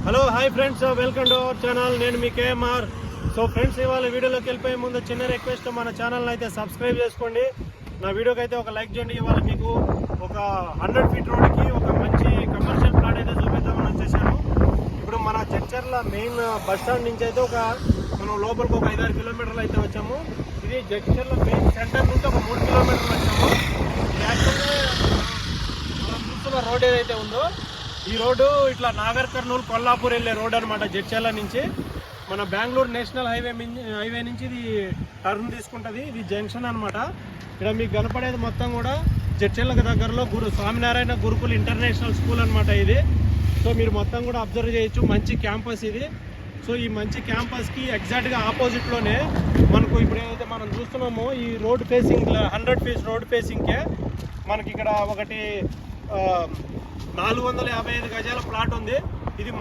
Hello hi friends, welcome to our channel. నేను మీ KMR. So friends, ఇవాళ వీడియోలోకి వెళ్ళిపోయే ముందు చిన్న రిక్వెస్ట్, మన ఛానల్ని అయితే సబ్స్క్రైబ్ చేసుకోండి. నా వీడియోకి అయితే ఒక లైక్ చేయండి. ఇవాళ మీకు ఒక 100 ఫీట్ రోడ్కి ఒక మంచి కమర్షియల్ ప్లాట్ అయితే చూపిద్దామని వచ్చేసాను. ఇప్పుడు మన జడ్చర్ల మెయిన్ బస్ స్టాండ్ నుంచి అయితే మనం లోపలికి ఒక 5-6 కిలోమీటర్లు అయితే వచ్చాము. ఇది జడ్చర్ల మెయిన్ సెంటర్ నుంచి ఒక 3 కిలోమీటర్లు వచ్చాము. యాక్చువల్గా మనం చూస్తున్న రోడ్ ఏదైతే ఉందో, ఈ రోడ్డు ఇట్లా నాగర్ కర్నూలు కొల్లాపూర్ వెళ్ళే రోడ్ అనమాట. జడ్చర్ల నుంచి మన బెంగళూరు నేషనల్ హైవే నుంచి ఇది టర్న్ తీసుకుంటుంది. ఇది జంక్షన్ అనమాట. ఇక్కడ మీకు కనపడేది మొత్తం కూడా జడ్చర్లకు దగ్గరలో స్వామినారాయణ గురుకుల్ ఇంటర్నేషనల్ స్కూల్ అనమాట ఇది. సో మీరు మొత్తం కూడా అబ్జర్వ్ చేయొచ్చు. మంచి క్యాంపస్ ఇది. సో ఈ మంచి క్యాంపస్కి ఎగ్జాక్ట్గా ఆపోజిట్లోనే మనకు ఇప్పుడు ఏదైతే మనం చూస్తున్నామో, ఈ రోడ్ ఫేసింగ్ 100 ఫీట్ రోడ్ ఫేసింగ్కే మనకి ఇక్కడ ఒకటి 455 గజాల ప్లాట్ ఉంది. ఇది